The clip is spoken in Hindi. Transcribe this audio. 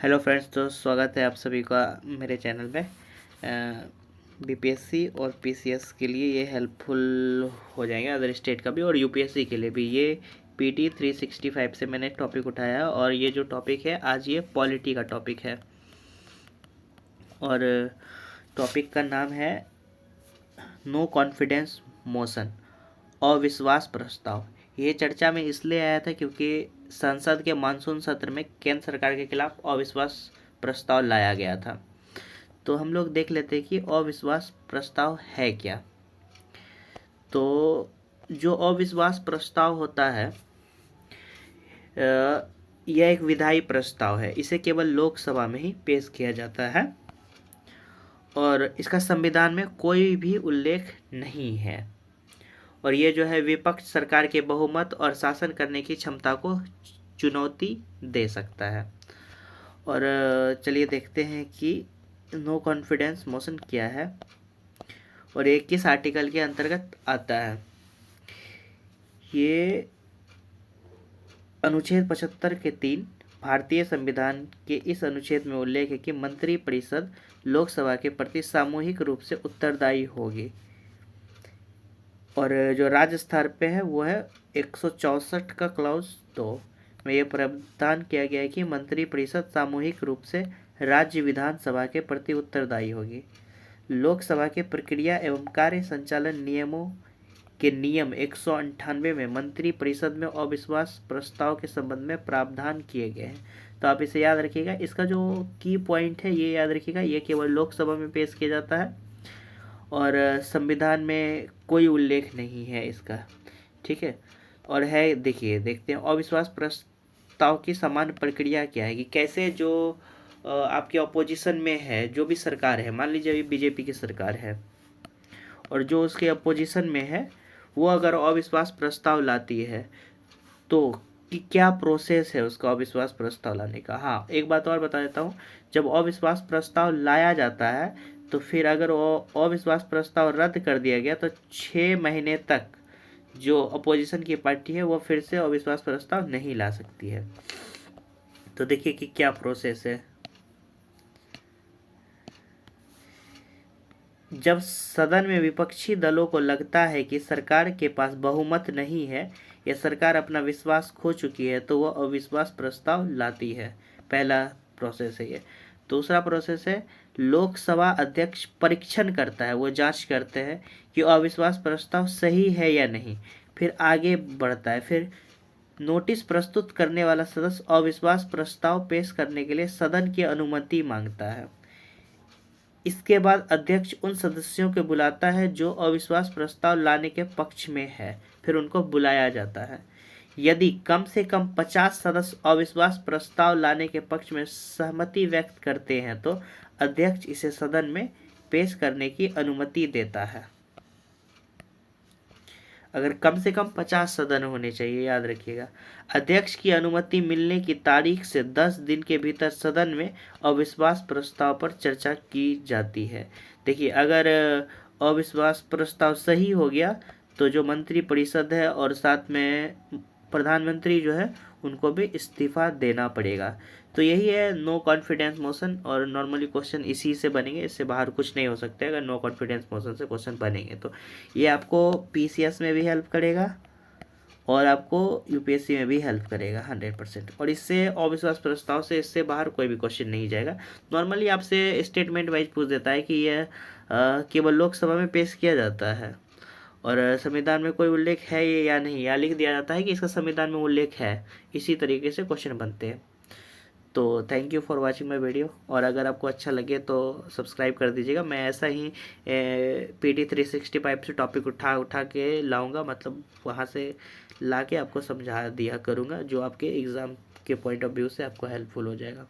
हेलो फ्रेंड्स, तो स्वागत है आप सभी का मेरे चैनल पे। बीपीएससी और पीसीएस के लिए ये हेल्पफुल हो जाएंगे, अदर स्टेट का भी और यूपीएससी के लिए भी। ये पीटी 365 से मैंने टॉपिक उठाया और ये जो टॉपिक है आज ये पॉलिटी का टॉपिक है और टॉपिक का नाम है नो कॉन्फिडेंस मोशन, अविश्वास प्रस्ताव। ये चर्चा में इसलिए आया था क्योंकि संसद के मानसून सत्र में केंद्र सरकार के खिलाफ अविश्वास प्रस्ताव लाया गया था। तो हम लोग देख लेते हैं कि अविश्वास प्रस्ताव है क्या। तो जो अविश्वास प्रस्ताव होता है यह एक विधायी प्रस्ताव है। इसे केवल लोकसभा में ही पेश किया जाता है और इसका संविधान में कोई भी उल्लेख नहीं है और ये जो है विपक्ष सरकार के बहुमत और शासन करने की क्षमता को चुनौती दे सकता है। और चलिए देखते हैं कि नो कॉन्फिडेंस मोशन क्या है और ये किस आर्टिकल के अंतर्गत आता है। ये अनुच्छेद 75 के 3 भारतीय संविधान के इस अनुच्छेद में उल्लेख है कि मंत्रिपरिषद लोकसभा के प्रति सामूहिक रूप से उत्तरदायी होगी और जो राज्य स्तर पे है वो है 164 का क्लॉज 2 में यह प्रावधान किया गया है कि मंत्रिपरिषद सामूहिक रूप से राज्य विधानसभा के प्रति उत्तरदायी होगी। लोकसभा के प्रक्रिया एवं कार्य संचालन नियमों के नियम 198 में मंत्रिपरिषद में अविश्वास प्रस्ताव के संबंध में प्रावधान किए गए हैं। तो आप इसे याद रखिएगा। इसका जो की पॉइंट है ये याद रखिएगा, ये केवल लोकसभा में पेश किया जाता है और संविधान में कोई उल्लेख नहीं है इसका, ठीक है। और है, देखिए देखते हैं अविश्वास प्रस्ताव की सामान्य प्रक्रिया क्या है कि कैसे जो आपके अपोजिशन में है, जो भी सरकार है, मान लीजिए बीजेपी की सरकार है और जो उसके अपोजिशन में है वो अगर अविश्वास प्रस्ताव लाती है तो कि क्या प्रोसेस है उसका अविश्वास प्रस्ताव लाने का। हाँ, एक बात और बता देता हूँ, जब अविश्वास प्रस्ताव लाया जाता है तो फिर अगर वो अविश्वास प्रस्ताव रद्द कर दिया गया तो 6 महीने तक जो अपोजिशन की पार्टी है वो फिर से अविश्वास प्रस्ताव नहीं ला सकती है। तो देखिए कि क्या प्रोसेस है। जब सदन में विपक्षी दलों को लगता है कि सरकार के पास बहुमत नहीं है या सरकार अपना विश्वास खो चुकी है तो वह अविश्वास प्रस्ताव लाती है। पहला प्रोसेस है ये। दूसरा प्रोसेस है लोकसभा अध्यक्ष परीक्षण करता है, वो जांच करते हैं कि अविश्वास प्रस्ताव सही है या नहीं, फिर आगे बढ़ता है। फिर नोटिस प्रस्तुत करने वाला सदस्य अविश्वास प्रस्ताव पेश करने के लिए सदन की अनुमति मांगता है। इसके बाद अध्यक्ष उन सदस्यों को बुलाता है जो अविश्वास प्रस्ताव लाने के पक्ष में है, फिर उनको बुलाया जाता है। यदि कम से कम 50 सदस्य अविश्वास प्रस्ताव लाने के पक्ष में सहमति व्यक्त करते हैं तो अध्यक्ष इसे सदन में पेश करने की अनुमति देता है। अगर कम से कम 50 सदन होने चाहिए, याद रखिएगा। अध्यक्ष की अनुमति मिलने की तारीख से 10 दिन के भीतर सदन में अविश्वास प्रस्ताव पर चर्चा की जाती है। देखिए, अगर अविश्वास प्रस्ताव सही हो गया तो जो मंत्रिपरिषद है और साथ में प्रधानमंत्री जो है उनको भी इस्तीफा देना पड़ेगा। तो यही है नो कॉन्फिडेंस मोशन और नॉर्मली क्वेश्चन इसी से बनेंगे, इससे बाहर कुछ नहीं हो सकता है। अगर नो कॉन्फिडेंस मोशन से क्वेश्चन बनेंगे तो ये आपको पीसीएस में भी हेल्प करेगा और आपको यूपीएससी में भी हेल्प करेगा 100%। और इससे अविश्वास प्रस्ताव से इससे बाहर कोई भी क्वेश्चन नहीं जाएगा। नॉर्मली आपसे स्टेटमेंट वाइज पूछ देता है कि यह केवल लोकसभा में पेश किया जाता है और संविधान में कोई उल्लेख है ये या नहीं, या लिख दिया जाता है कि इसका संविधान में उल्लेख है। इसी तरीके से क्वेश्चन बनते हैं। तो thank you for watching my video और अगर आपको अच्छा लगे तो सब्सक्राइब कर दीजिएगा। मैं ऐसा ही पीटी 365 से टॉपिक उठा के लाऊंगा, मतलब वहाँ से ला के आपको समझा दिया करूँगा जो आपके एग्ज़ाम के पॉइंट ऑफ व्यू से आपको हेल्पफुल हो जाएगा।